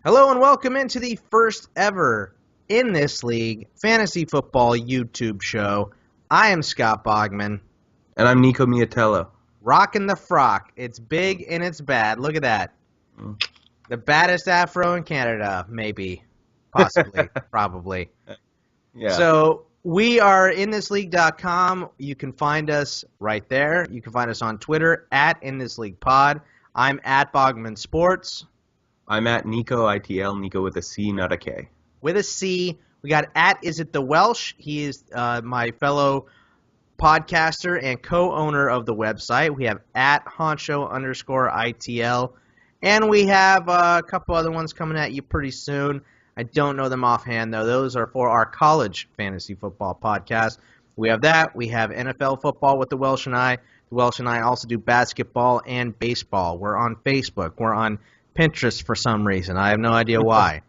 Hello and welcome into the first ever In This League fantasy football YouTube show. I am Scott Bogman. And I'm Nico Miatello. Rocking the frock. It's big and it's bad. Look at that. The baddest afro in Canada, maybe. Possibly. Probably. Yeah. So we are inthisleague.com. You can find us right there. You can find us on Twitter at InThisLeaguePod. I'm at Bogman Sports. I'm at Nico, ITL, Nico with a C, not a K. With a C. We got at Is It the Welsh? He is my fellow podcaster and co-owner of the website. We have at Honcho_ITL. And we have a couple other ones coming at you pretty soon. I don't know them offhand, though. Those are for our college fantasy football podcast. We have that. We have NFL football with the Welsh and I. The Welsh and I also do basketball and baseball. We're on Facebook. We're on Pinterest for some reason. I have no idea why.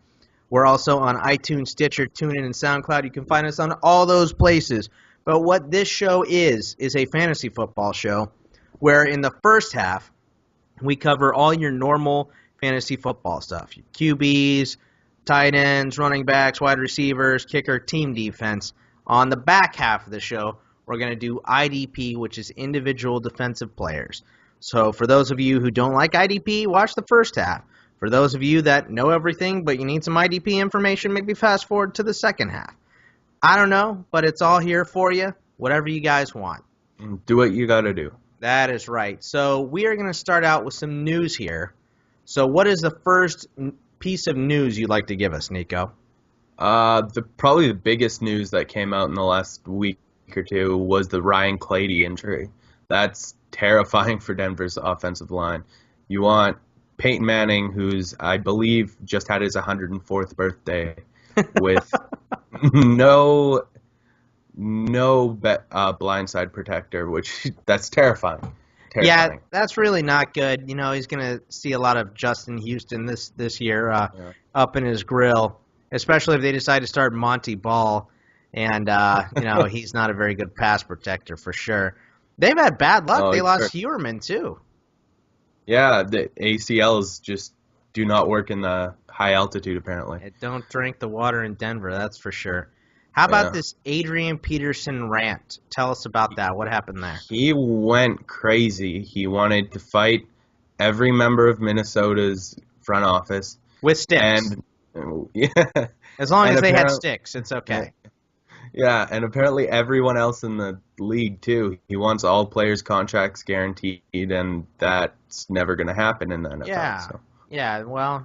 We're also on iTunes, Stitcher, TuneIn, and SoundCloud. You can find us on all those places. But what this show is a fantasy football show where in the first half, we cover all your normal fantasy football stuff. Your QBs, tight ends, running backs, wide receivers, kicker, team defense. On the back half of the show, we're going to do IDP, which is individual defensive players. So for those of you who don't like IDP, watch the first half. For those of you that know everything but you need some IDP information, maybe fast forward to the second half. I don't know, but it's all here for you, whatever you guys want. Do what you got to do. That is right. So we are going to start out with some news here. So what is the first piece of news you'd like to give us, Nico? Probably the biggest news that came out in the last week or two was the Ryan Clady injury. That's terrifying for Denver's offensive line. You want Peyton Manning, who's, I believe, just had his 104th birthday, with no blindside protector, which that's terrifying. Yeah, that's really not good. You know, he's going to see a lot of Justin Houston this year up in his grill, especially if they decide to start Monty Ball. And, he's not a very good pass protector for sure. They've had bad luck. They lost Hewerman, too. Yeah, the ACLs just do not work in the high altitude, apparently. Don't drink the water in Denver, that's for sure. How about this Adrian Peterson rant? Tell us about that. What happened there? He went crazy. He wanted to fight every member of Minnesota's front office. With sticks. As long as they had sticks, it's okay. Yeah, and apparently everyone else in the league, too. He wants all players' contracts guaranteed, and that's never going to happen in the NFL. Yeah, well,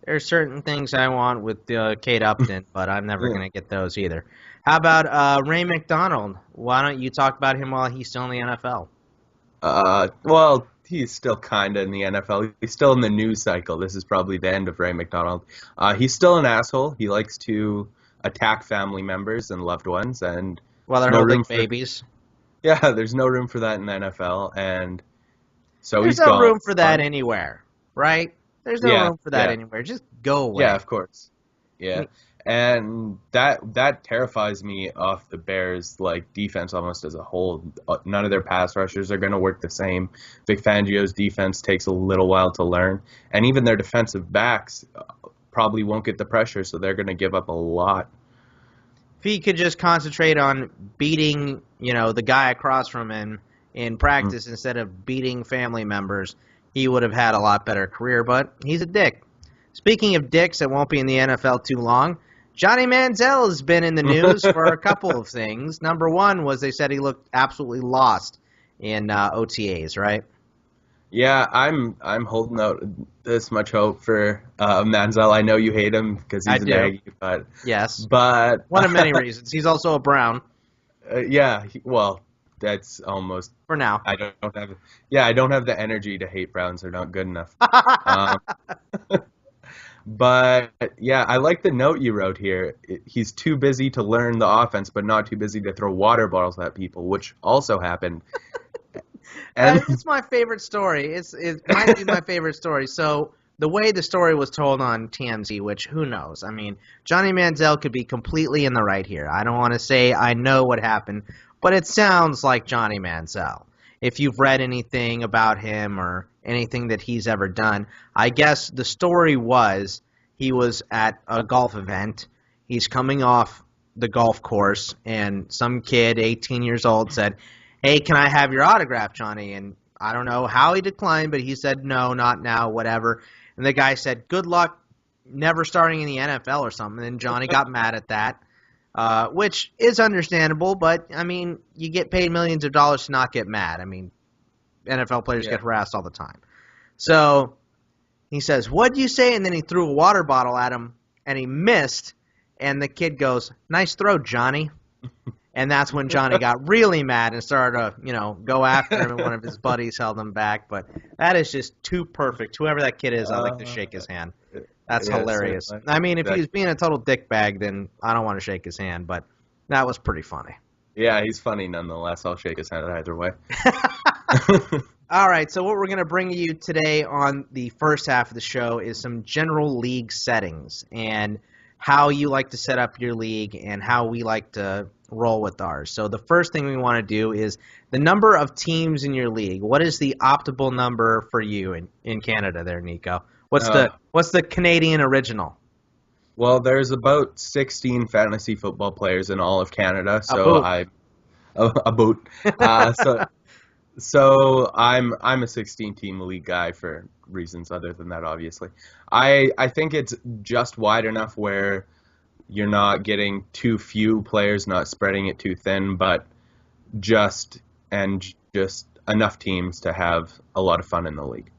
there's certain things I want with Kate Upton, but I'm never going to get those either. How about Ray McDonald? Why don't you talk about him while he's still in the NFL? Well, he's still kind of in the NFL. He's still in the news cycle. This is probably the end of Ray McDonald. He's still an asshole. He likes to attack family members and loved ones, and while they're holding babies. Yeah, there's no room for that in the NFL, and so there's he's no room for that anywhere, right? There's no room for that anywhere. Just go away. Yeah, of course. Yeah, and that terrifies me off the Bears' defense almost as a whole. None of their pass rushers are going to work the same. Vic Fangio's defense takes a little while to learn, and even their defensive backs probably won't get the pressure, so they're going to give up a lot. If he could just concentrate on beating, the guy across from him in practice instead of beating family members, he would have had a lot better career, but he's a dick. Speaking of dicks that won't be in the NFL too long, Johnny Manziel has been in the news for a couple of things. Number one was they said he looked absolutely lost in OTAs, right? Yeah, I'm holding out this much hope for Manziel. I know you hate him because he's an Aggie, but yes, but one of many reasons. He's also a Brown. That's almost for now. I don't have the energy to hate Browns. They're not good enough. But yeah, I like the note you wrote here. He's too busy to learn the offense, but not too busy to throw water bottles at people, which also happened. And it's my favorite story. It might be my favorite story. So the way the story was told on TMZ, which who knows? I mean, Johnny Manziel could be completely in the right here. I don't want to say I know what happened, but it sounds like Johnny Manziel. If you've read anything about him or anything that he's ever done. I guess the story was he was at a golf event. He's coming off the golf course, and some kid, 18 years old, said, "Hey, can I have your autograph, Johnny?" And I don't know how he declined, but he said, "No, not now, whatever." And the guy said, "Good luck never starting in the NFL or something." And Johnny got mad at that, which is understandable, but, I mean, you get paid millions of dollars to not get mad. I mean, NFL players get harassed all the time. So he says, "What'd you say?" And then he threw a water bottle at him, and he missed. And the kid goes, "Nice throw, Johnny." And that's when Johnny got really mad and started to, go after him, and one of his buddies held him back. But that is just too perfect. Whoever that kid is, I'd like to shake his hand. That's hilarious. I mean, if he was being a total dickbag, then I don't want to shake his hand, but that was pretty funny. Yeah, he's funny nonetheless. I'll shake his hand either way. All right, so what we're going to bring you today on the first half of the show is some general league settings and how you like to set up your league and how we like to roll with ours. So the first thing we want to do is the number of teams in your league. What is the optimal number for you in Canada there, Nico? What's the Canadian original? Well, there's about 16 fantasy football players in all of Canada, so so I'm a 16-team league guy for reasons other than that, obviously. I think it's just wide enough where you're not getting too few players, not spreading it too thin, but just enough teams to have a lot of fun in the league.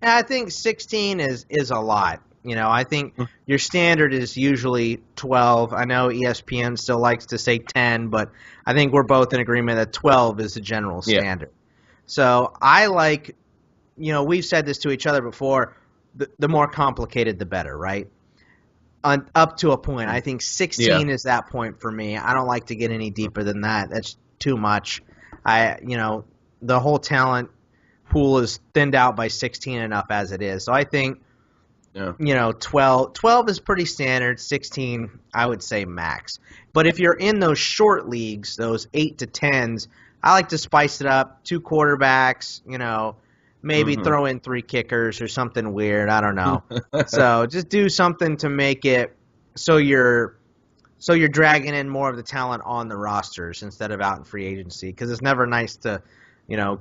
Yeah, I think 16 is a lot. I think your standard is usually 12. I know ESPN still likes to say 10, but I think we're both in agreement that 12 is the general standard. Yeah. So I like, we've said this to each other before, the more complicated the better, right? Up to a point. I think 16 is that point for me. I don't like to get any deeper than that. That's too much. The whole talent pool is thinned out by 16 enough as it is. So I think, 12 is pretty standard. 16, I would say max. But if you're in those short leagues, those 8 to 10s, I like to spice it up. 2 quarterbacks, maybe throw in 3 kickers or something weird. I don't know. So just do something to make it so you're dragging in more of the talent on the rosters instead of out in free agency, because it's never nice to,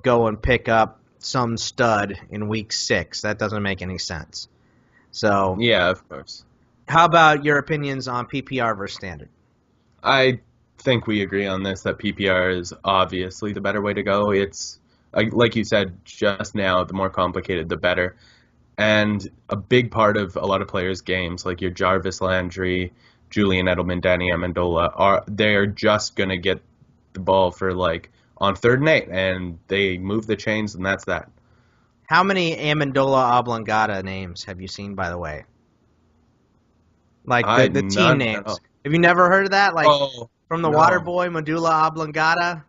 go and pick up some stud in week 6. That doesn't make any sense. So yeah, of course. How about your opinions on PPR versus standard? I think we agree on this, that PPR is obviously the better way to go. It's, like you said just now, the more complicated, the better. And a big part of a lot of players' games, like your Jarvis Landry, Julian Edelman, Danny Amendola, they're just going to get the ball for, on 3rd and 8, and they move the chains, and that's that. How many Amendola Oblongata names have you seen, by the way? The team names. Have you never heard of that? From the water boy, Medulla Oblongata?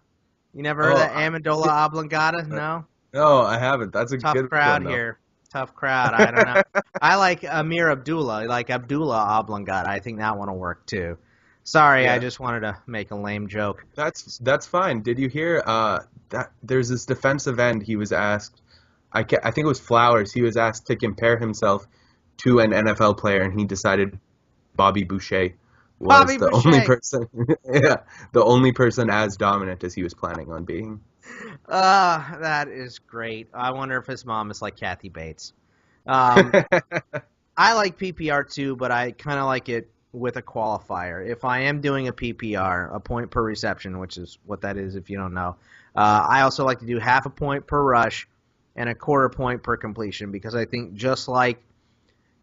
You never heard of that Amendola Oblongata? No? No, I haven't. That's a tough good crowd one, here. Tough crowd. I don't know. I like Amir Abdullah, Abdullah Oblongata. I think that one will work too. Sorry, I just wanted to make a lame joke. That's fine. Did you hear that there's this defensive end? He was asked, I think it was Flowers. He was asked to compare himself to an NFL player, and he decided Bobby Boucher was the only person as dominant as he was planning on being. That is great. I wonder if his mom is like Kathy Bates. I like PPR too, but I kind of like it with a qualifier. If I am doing a PPR, a point per reception, which is what that is if you don't know, I also like to do half a point per rush and a quarter point per completion, because I think just like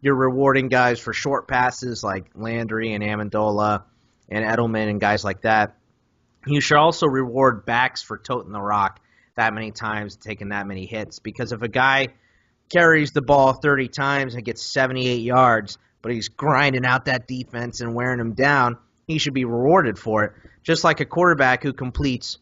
you're rewarding guys for short passes like Landry and Amendola and Edelman and guys like that, you should also reward backs for toting the rock that many times, taking that many hits. Because if a guy carries the ball 30 times and gets 78 yards, but he's grinding out that defense and wearing them down, he should be rewarded for it. Just like a quarterback who completes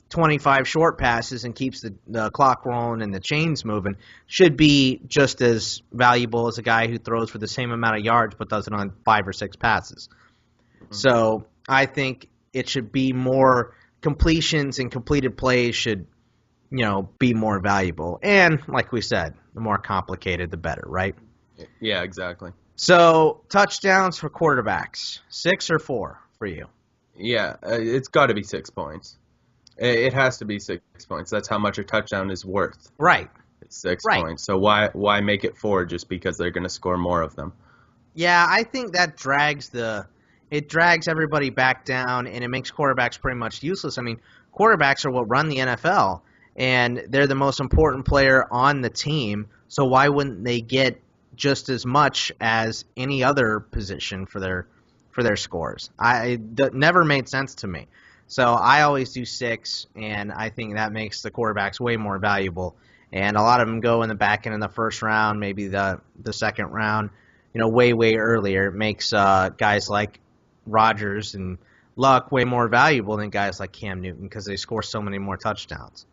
25 short passes and keeps the clock rolling and the chains moving should be just as valuable as a guy who throws for the same amount of yards but does it on 5 or 6 passes. Mm-hmm. So I think it should be more completions, and completed plays should be more valuable. And like we said, the more complicated, the better, right? Yeah, exactly. So touchdowns for quarterbacks, 6 or 4 for you? Yeah, it's got to be 6 points. It has to be 6 points. That's how much a touchdown is worth. Right. It's 6 Right. points. So why make it 4 just because they're going to score more of them? Yeah, I think that drags everybody back down, and it makes quarterbacks pretty much useless. I mean, quarterbacks are what run the NFL, and they're the most important player on the team. So why wouldn't they get just as much as any other position for their scores? Never made sense to me. So I always do 6, and I think that makes the quarterbacks way more valuable. And a lot of them go in the back end of the first round, maybe the second round. Way earlier. It makes guys like Rodgers and Luck way more valuable than guys like Cam Newton because they score so many more touchdowns.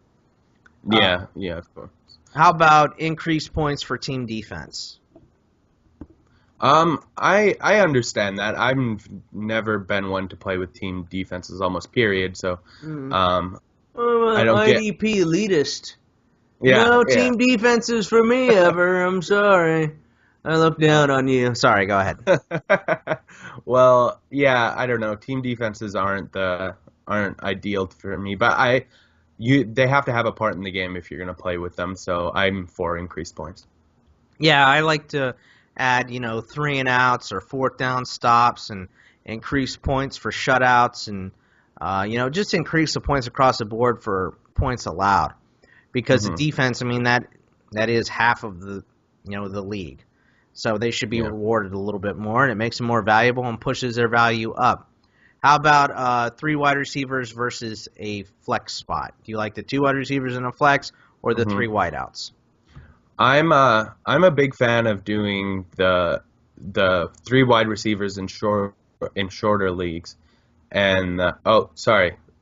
Yeah, of course. How about increased points for team defense? I understand that. I've never been one to play with team defenses almost period, so I don't get IDP elitist. yeah, No yeah. team defenses for me ever. I'm sorry. I look down on you. Sorry, go ahead. Well, yeah, I don't know. Team defenses aren't ideal for me, but they have to have a part in the game if you're going to play with them. So I'm for increased points. Yeah, I like to add, 3 and outs or 4th down stops and increase points for shutouts and, just increase the points across the board for points allowed. Because the defense, I mean, that is half of the league. So they should be rewarded a little bit more, and it makes them more valuable and pushes their value up. How about 3 wide receivers versus a flex spot? Do you like the 2 wide receivers in a flex or the 3 wideouts? I'm a big fan of doing the 3 wide receivers in shorter leagues, and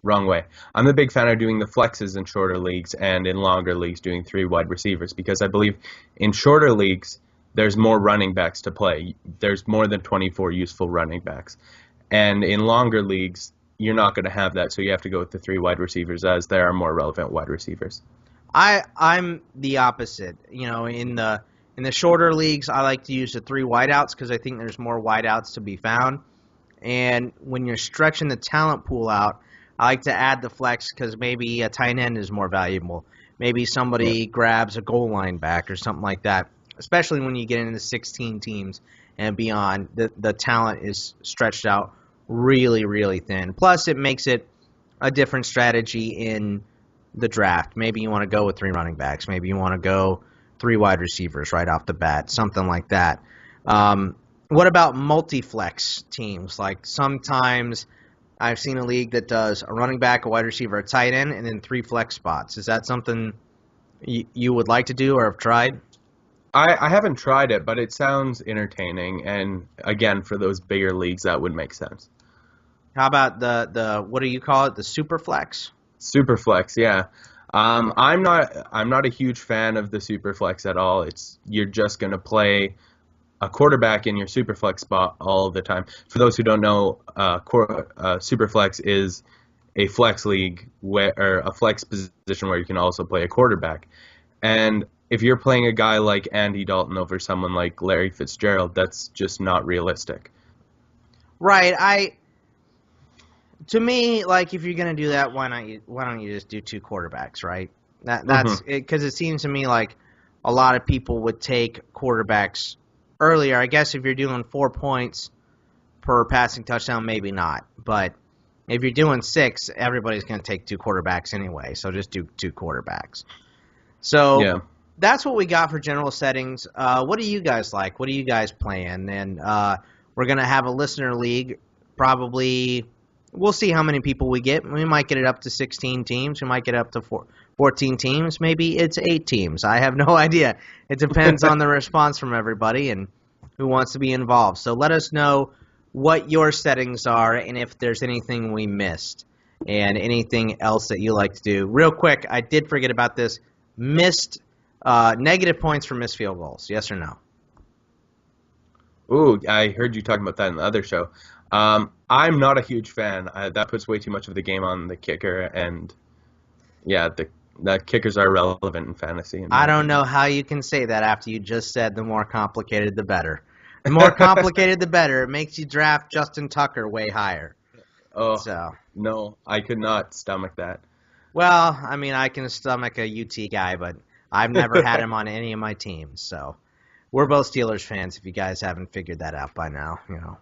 wrong way. I'm a big fan of doing the flexes in shorter leagues and in longer leagues doing 3 wide receivers because I believe in shorter leagues there's more running backs to play. There's more than 24 useful running backs. And in longer leagues, you're not going to have that, so you have to go with the 3 wide receivers as there are more relevant wide receivers. I'm the opposite. In the shorter leagues, I like to use the 3 wideouts because I think there's more wideouts to be found. And when you're stretching the talent pool out, I like to add the flex because maybe a tight end is more valuable. Maybe somebody grabs a goal line back or something like that. Especially when you get into 16 teams and beyond, the talent is stretched out really, really thin. Plus, it makes it a different strategy in the draft. Maybe you want to go with 3 running backs. Maybe you want to go 3 wide receivers right off the bat, something like that. What about multi-flex teams? Like sometimes I've seen a league that does a running back, a wide receiver, a tight end, and then 3 flex spots. Is that something you would like to do or have tried? I haven't tried it, but it sounds entertaining, and again, for those bigger leagues, that would make sense. How about the what do you call it? The super flex? Super flex, yeah. I'm not a huge fan of the super flex at all. You're just going to play a quarterback in your super flex spot all the time. For those who don't know, super flex is a flex league or a flex position where you can also play a quarterback. And if you're playing a guy like Andy Dalton over someone like Larry Fitzgerald, that's just not realistic. Right. To me, like if you're gonna do that, why don't you just do 2 quarterbacks, right? That's it, because it seems to me like a lot of people would take quarterbacks earlier. I guess if you're doing 4 points per passing touchdown, maybe not. But if you're doing 6, everybody's gonna take 2 quarterbacks anyway. So just do 2 quarterbacks. So that's what we got for general settings. What do you guys like? What are you guys playing? And we're going to have a listener league. Probably, we'll see how many people we get. We might get it up to 16 teams. We might get up to 14 teams. Maybe it's 8 teams. I have no idea. It depends on the response from everybody and who wants to be involved. So let us know what your settings are and if there's anything we missed and anything else that you like to do. Real quick, I did forget about this. Missed negative points for missed field goals. Yes or no? Ooh, I heard you talking about that in the other show. I'm not a huge fan. That puts way too much of the game on the kicker, and yeah, That kickers are relevant in fantasy. I don't know how you can say that after you just said the more complicated, the better. The more complicated, the better. It makes you draft Justin Tucker way higher. Oh, So, no, I could not stomach that. well, I mean, I can stomach a UT guy, but I've never had him on any of my teams. So, we're both Steelers fans. If you guys haven't figured that out by now,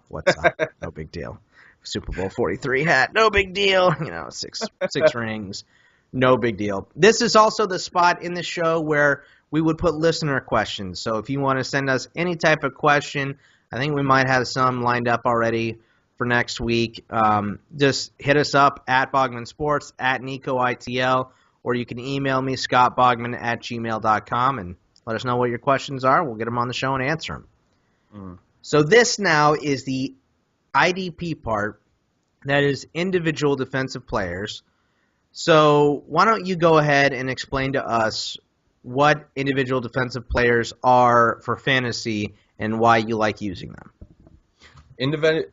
what's up? No big deal. Super Bowl 43 hat, no big deal. Six rings, no big deal. This is also the spot in the show where we would put listener questions. So if you want to send us any type of question, I think we might have some lined up already for next week. Just hit us up at Bogman Sports, at Nico ITL, or you can email me, scottbogman@gmail.com, and let us know what your questions are. We'll get them on the show and answer them. So this now is the IDP part, that is individual defensive players. So why don't you go ahead and explain to us what individual defensive players are for fantasy and why you like using them.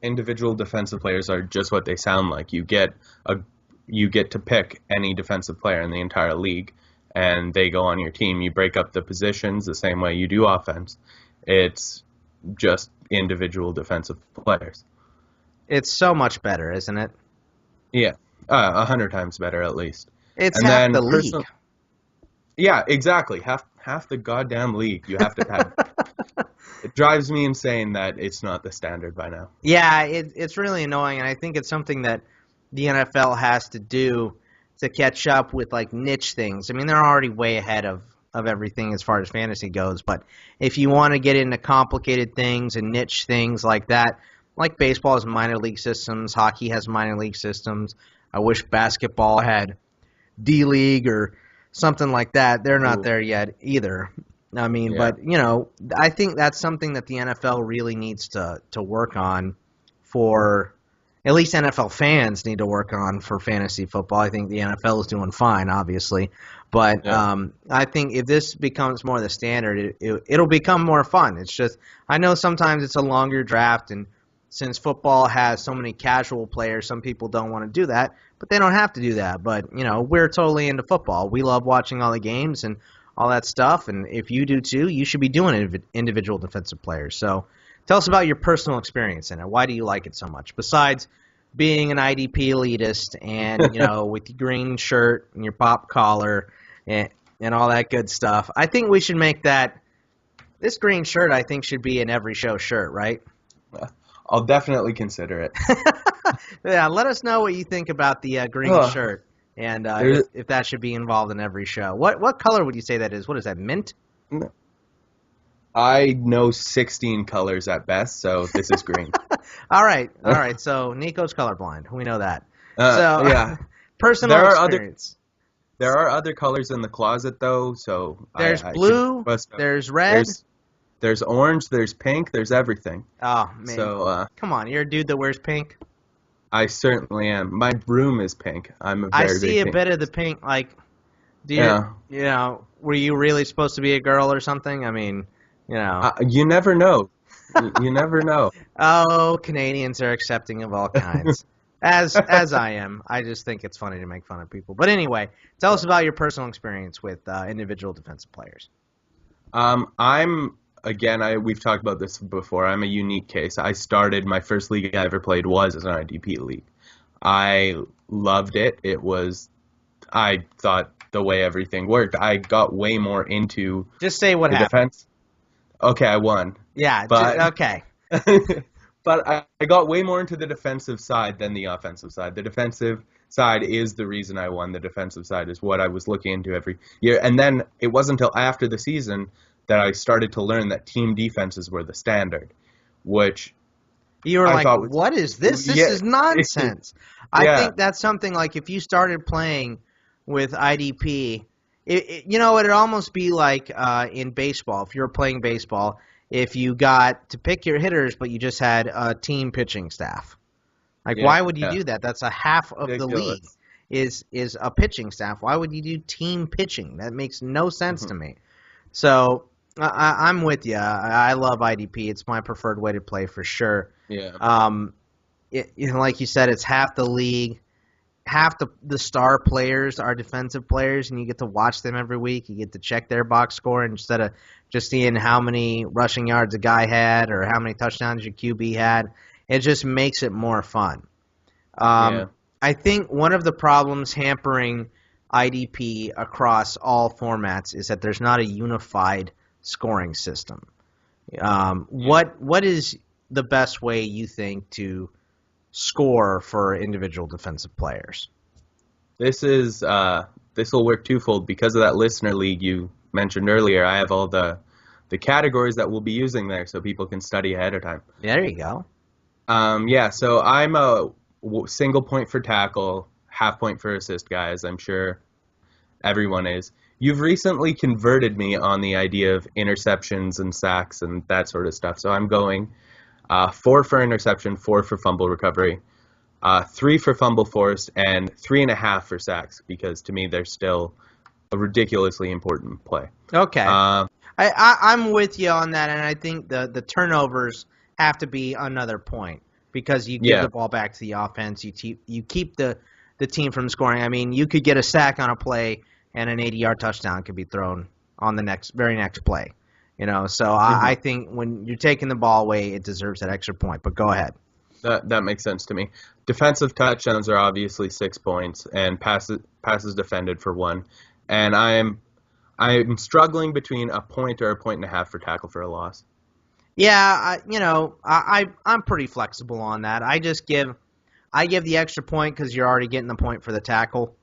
Individual defensive players are just what they sound like. You get to pick any defensive player in the entire league, and they go on your team. You break up the positions the same way you do offense. It's just individual defensive players. It's so much better, isn't it? Yeah, 100 times better at least. It's half the league. Yeah, exactly. Half the goddamn league you have to have. It drives me insane that it's not the standard by now. Yeah, it's really annoying, and I think it's something that the NFL has to do to catch up with like niche things. I mean, they're already way ahead of everything as far as fantasy goes, but if you want to get into complicated things and niche things like that, like baseball has minor league systems, hockey has minor league systems. I wish basketball had D-League or something like that. They're not there yet either. I mean, yeah. But, I think that's something that the NFL really needs to work on for, at least NFL fans need to work on for fantasy football. I think the NFL is doing fine, obviously. But yeah. I think if this becomes more the standard, it'll become more fun. It's just, I know sometimes it's a longer draft, and since football has so many casual players, some people don't want to do that, but they don't have to do that. But, we're totally into football. We love watching all the games and all that stuff, and if you do too, you should be doing individual defensive players. So tell us about your personal experience in it. Why do you like it so much? Besides being an IDP elitist and, with your green shirt and your pop collar and all that good stuff, I think we should make this green shirt, I think, should be an every show shirt, right? I'll definitely consider it. Yeah, let us know what you think about the green shirt, and if that should be involved in every show. What color would you say that is? What is that, mint? I know 16 colors at best, so this is green. All right. So Nico's colorblind. We know that. Yeah. Personal experience. There are other colors in the closet, though. So there's blue. There's red. There's orange, there's pink, there's everything. Oh, man. So, come on, you're a dude that wears pink? I certainly am. My room is pink. I'm a very I see a bit of the pink, like, were you really supposed to be a girl or something? I mean, you never know. You never know. Oh, Canadians are accepting of all kinds. As I am. I just think it's funny to make fun of people. But anyway, tell us about your personal experience with individual defensive players. We've talked about this before. I'm a unique case. My first league I ever played was as an IDP league. I loved it. I thought the way everything worked. I got way more into just say what happened. Defense. Okay, I won. Yeah, okay. But I got way more into the defensive side than the offensive side. The defensive side is the reason I won. The defensive side is what I was looking into every year. And then it wasn't until after the season that I started to learn that team defenses were the standard, which you were what is this? This is nonsense. I think that's something like if you started playing with IDP, it'd almost be like in baseball. If you were playing baseball, if you got to pick your hitters, but you just had a team pitching staff. Why would you do that? That's a half of the league is a pitching staff. Why would you do team pitching? That makes no sense to me. So I'm with you. I love IDP. It's my preferred way to play for sure. Yeah. Like you said, it's half the league, half the star players are defensive players, and you get to watch them every week. You get to check their box score instead of just seeing how many rushing yards a guy had or how many touchdowns your QB had. It just makes it more fun. I think one of the problems hampering IDP across all formats is that there's not a unified scoring system. What is the best way you think to score for individual defensive players? This will work twofold because of that listener league you mentioned earlier. I have all the categories that we'll be using there, so people can study ahead of time. There you go. So I'm a single point for tackle, half point for assist guy, as I'm sure everyone is. You've recently converted me on the idea of interceptions and sacks and that sort of stuff. So I'm going 4 for interception, 4 for fumble recovery, 3 for fumble forced, and 3.5 for sacks, because to me they're still a ridiculously important play. Okay. I'm with you on that, and I think the turnovers have to be another point because you give the ball back to the offense. You keep the team from scoring. I mean, you could get a sack on a play, and an 80-yard touchdown could be thrown on the very next play. So I think when you're taking the ball away, it deserves that extra point. But go ahead. That makes sense to me. Defensive touchdowns are obviously 6 points, and passes defended for 1. And I'm struggling between a point or a 1.5 for tackle for a loss. Yeah, I'm pretty flexible on that. I give the extra point because you're already getting the point for the tackle,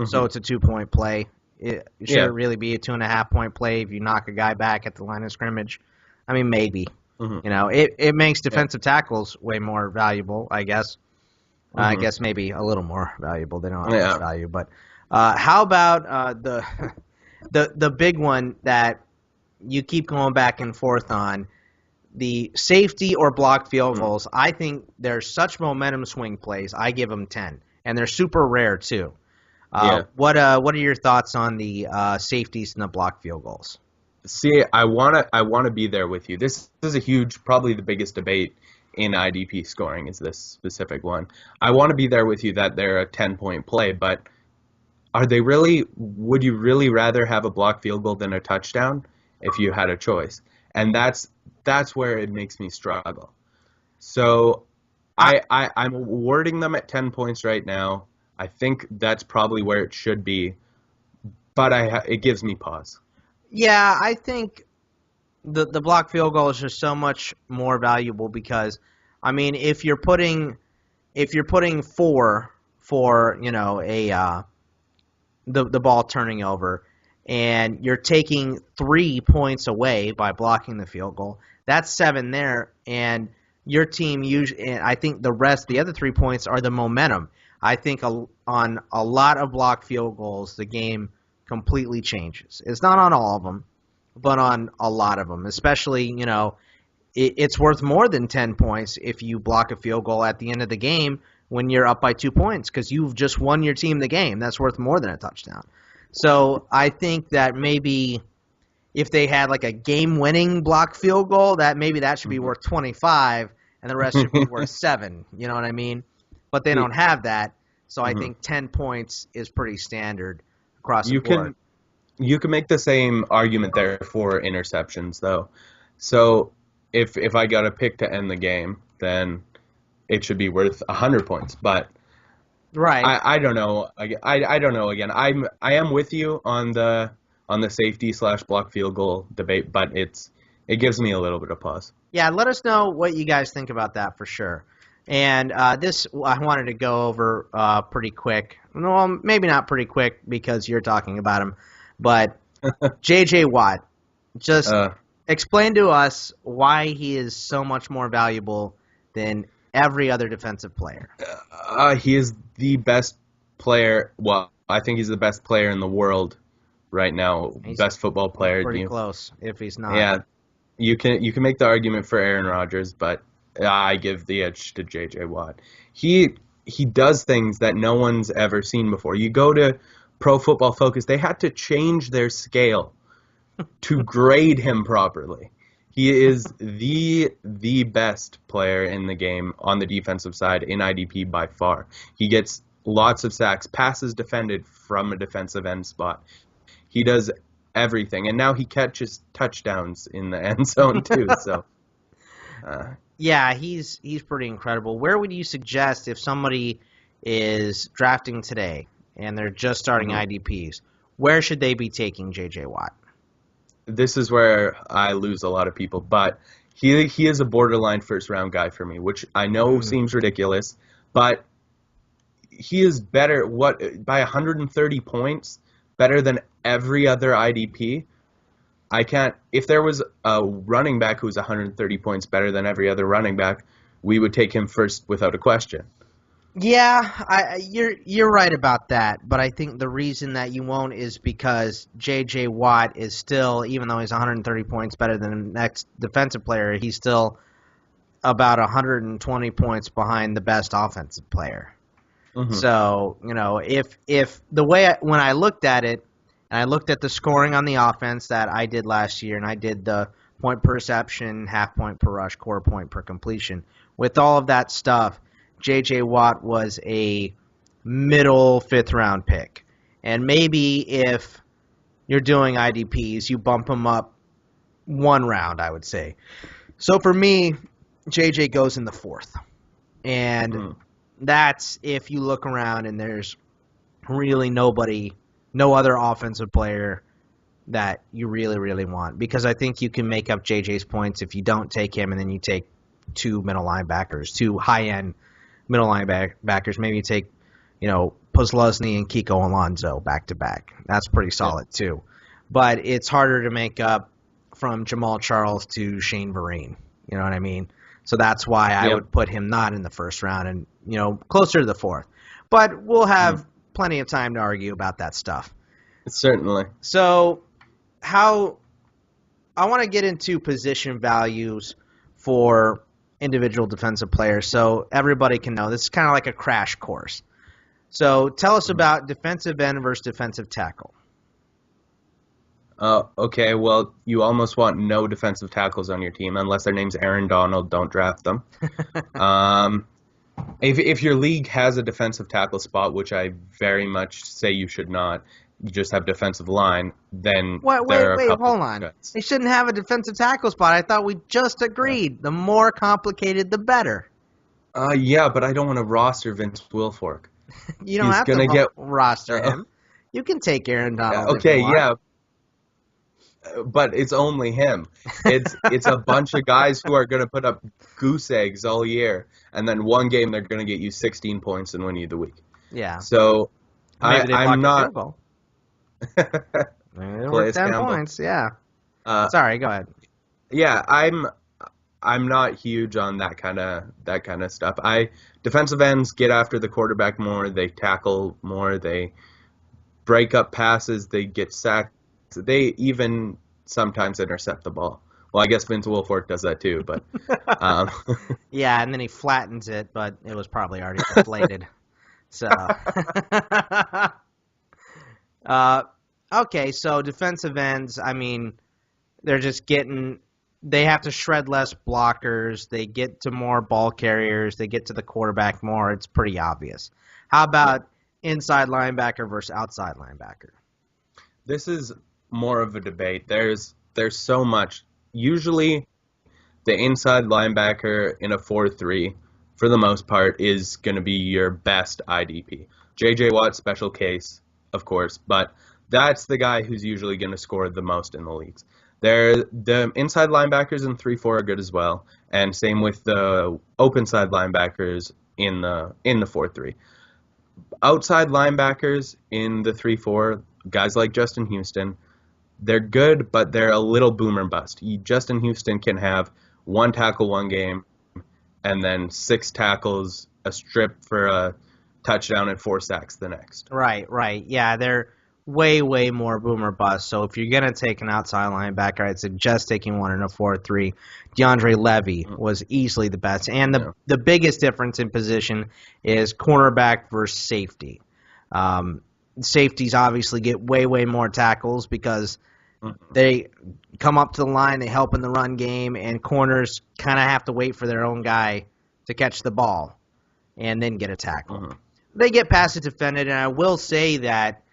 so it's a 2-point play. It should really be a 2.5-point play if you knock a guy back at the line of scrimmage. I mean, maybe. It makes defensive tackles way more valuable, I guess. I guess maybe a little more valuable. They don't have much value. But how about the big one that you keep going back and forth on, the safety or block field goals? I think they're such momentum swing plays. I give them 10, and they're super rare too. What are your thoughts on the safeties and the block field goals? See, I wanna be there with you. This is a huge, probably the biggest debate in IDP scoring is this specific one. I want to be there with you that they're a 10-point play, but are they really? Would you really rather have a block field goal than a touchdown if you had a choice? And that's where it makes me struggle. So I'm awarding them at 10 points right now. I think that's probably where it should be, but it gives me pause. Yeah, I think the block field goal is just so much more valuable because, I mean, if you're putting 4 for the ball turning over, and you're taking 3 points away by blocking the field goal, that's 7 there, and your team usually. I think the other 3 points are the momentum. I think on a lot of block field goals, the game completely changes. It's not on all of them, but on a lot of them. Especially, it's worth more than 10 points if you block a field goal at the end of the game when you're up by 2 points because you've just won your team the game. That's worth more than a touchdown. So I think that maybe if they had like a game-winning block field goal, that should be worth 25 and the rest should be worth 7. You know what I mean? But they don't have that, so I think 10 points is pretty standard across the board. You can make the same argument there for interceptions, though. So if I got a pick to end the game, then it should be worth 100 points. But right, I don't know. I don't know. Again, I am with you on the safety / block field goal debate, but it gives me a little bit of pause. Yeah, let us know what you guys think about that for sure. And this I wanted to go over pretty quick. Well, maybe not pretty quick because you're talking about him, but J.J. Watt. Just explain to us why he is so much more valuable than every other defensive player. He is the best player. Well, I think he's the best player in the world right now. Best football player. Pretty close, if he's not. Yeah, you can make the argument for Aaron Rodgers, but I give the edge to J.J. Watt. He does things that no one's ever seen before. You go to Pro Football Focus, they had to change their scale to grade him properly. He is the best player in the game on the defensive side in IDP by far. He gets lots of sacks, passes defended from a defensive end spot. He does everything, and now he catches touchdowns in the end zone too. So, yeah, he's pretty incredible. Where would you suggest if somebody is drafting today and they're just starting IDPs, where should they be taking J.J. Watt? This is where I lose a lot of people, but he is a borderline first-round guy for me, which I know seems ridiculous, but he is better by 130 points, better than every other IDP. If there was a running back who was 130 points better than every other running back, we would take him first without a question. Yeah, you're right about that, but I think the reason that you won't is because J.J. Watt is still, even though he's 130 points better than the next defensive player, he's still about 120 points behind the best offensive player. So, if the way when I looked at it, and I looked at the scoring on the offense that I did last year, and I did the point per reception, half point per rush, quarter point per completion, with all of that stuff, J.J. Watt was a middle fifth-round pick. And maybe if you're doing IDPs, you bump him up one round, I would say. So for me, J.J. goes in the fourth. And that's if you look around and there's really no other offensive player that you really, really want. Because I think you can make up J.J.'s points if you don't take him and then you take two middle linebackers, two high-end middle linebackers. Maybe you take, Posluszny and Kiko Alonso back-to-back. That's pretty solid, too. But it's harder to make up from Jamal Charles to Shane Vereen. You know what I mean? So that's why I would put him not in the first round and, closer to the fourth. But we'll have plenty of time to argue about that stuff. Certainly. So I want to get into position values for individual defensive players so everybody can know. This is kind of like a crash course. So tell us about defensive end versus defensive tackle. Okay, well, you almost want no defensive tackles on your team unless their name's Aaron Donald. Don't draft them. If your league has a defensive tackle spot, which I very much say you should not, you just have defensive line, then wait, hold on. Cuts. They shouldn't have a defensive tackle spot. I thought we just agreed. The more complicated, the better. Yeah, but I don't want to roster Vince Wilfork. You don't have to roster him. You can take Aaron Donald. Okay, yeah. But it's only him. It's a bunch of guys who are going to put up goose eggs all year, and then one game they're going to get you 16 points and win you the week. Yeah. So I'm not. Maybe they were 10 points. Yeah. Sorry, go ahead. Yeah, I'm not huge on that kind of stuff. Defensive ends get after the quarterback more. They tackle more. They break up passes. They get sacked. They even sometimes intercept the ball. Well, I guess Vince Wilfork does that too, but yeah, and then he flattens it, but it was probably already deflated. So okay, so defensive ends, I mean, they're just they have to shred less blockers, they get to more ball carriers, they get to the quarterback more. It's pretty obvious. How about inside linebacker versus outside linebacker? This is more of a debate. There's so much. Usually, the inside linebacker in a 4-3, for the most part, is going to be your best IDP. J.J. Watt, special case, of course, but that's the guy who's usually going to score the most in the leagues. The inside linebackers in 3-4 are good as well, and same with the open side linebackers in the 4-3. Outside linebackers in the 3-4, guys like Justin Houston, they're good, but they're a little boomer bust. Justin Houston can have one tackle one game, and then 6 tackles, a strip for a touchdown, and 4 sacks the next. Right. Yeah, they're way, way more boomer bust. So if you're going to take an outside linebacker, I'd suggest taking one in a 4-3. DeAndre Levy was easily the best. And the biggest difference in position is cornerback versus safety. Safeties obviously get way, way more tackles because they come up to the line, they help in the run game, and corners kind of have to wait for their own guy to catch the ball and then get a tackle. they get pass defended, and I will say that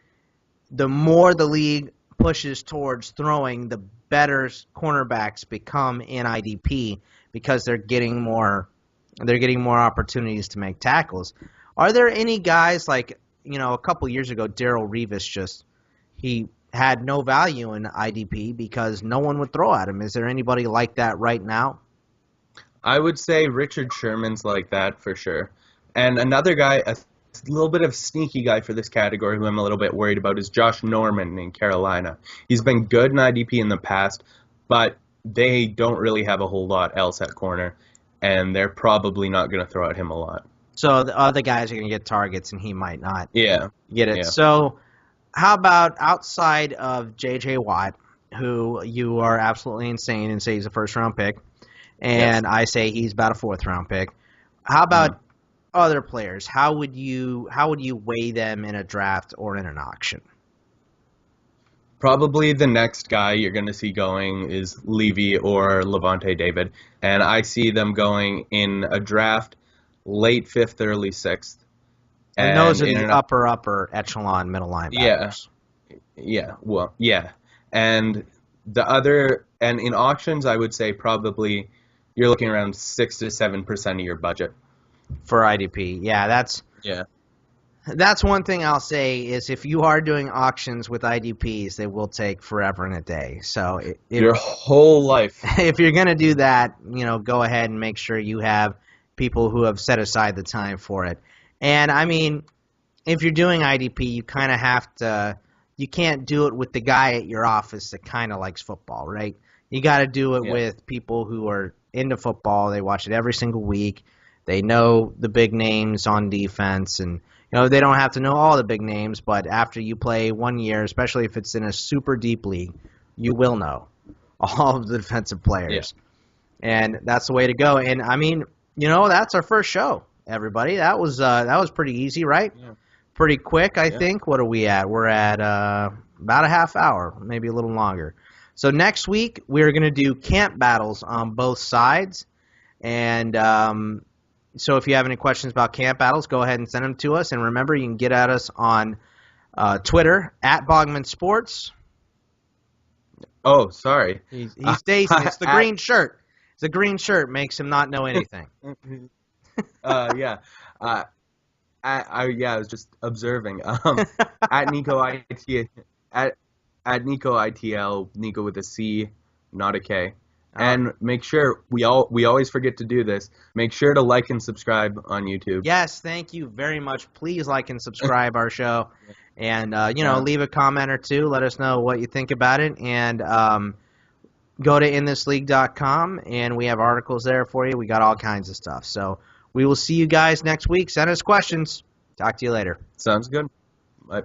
the more the league pushes towards throwing, the better cornerbacks become in IDP because they're getting more opportunities to make tackles. Are there any guys like, a couple years ago, Darrelle Revis he had no value in IDP because no one would throw at him. Is there anybody like that right now? I would say Richard Sherman's like that for sure. And another guy, a little bit of sneaky guy for this category who I'm a little bit worried about is Josh Norman in Carolina. He's been good in IDP in the past, but they don't really have a whole lot else at corner, and they're probably not going to throw at him a lot. So the other guys are going to get targets, and he might not get it. Yeah. So how about outside of J.J. Watt, who you are absolutely insane and say he's a first-round pick, and I say he's about a fourth-round pick. How about other players? How would you weigh them in a draft or in an auction? Probably the next guy you're going to see going is Levy or Levante David, and I see them going in a draft late 5th, early 6th. And those are the upper echelon middle linebackers. Yeah. And in auctions, I would say probably you're looking around 6 to 7% of your budget for IDP. Yeah, that's one thing I'll say is if you are doing auctions with IDPs, they will take forever and a day. So your whole life. If you're going to do that, go ahead and make sure you have people who have set aside the time for it. And I mean, if you're doing IDP, you kind of have to. You can't do it with the guy at your office that kind of likes football, right? You got to do it with people who are into football. They watch it every single week. They know the big names on defense, and they don't have to know all the big names, but after you play 1 year, especially if it's in a super deep league, you will know all of the defensive players. Yeah. And that's the way to go. And I mean, that's our first show, everybody. That was pretty easy, right? Yeah. Pretty quick, I think. What are we at? We're at about a half hour, maybe a little longer. So next week, we're going to do camp battles on both sides. And so if you have any questions about camp battles, go ahead and send them to us. And remember, you can get at us on Twitter, at Bogman Sports. Oh, sorry. He's Jason. It's the green shirt. The green shirt makes him not know anything. Yeah. I was just observing. At Nico at Nico ITL, Nico with a C, not a K. And make sure we always forget to do this. Make sure to like and subscribe on YouTube. Yes, thank you very much. Please like and subscribe our show, and leave a comment or two. Let us know what you think about it, and go to inthisleague.com, and we have articles there for you. We got all kinds of stuff. So we will see you guys next week. Send us questions. Talk to you later. Sounds good. Bye.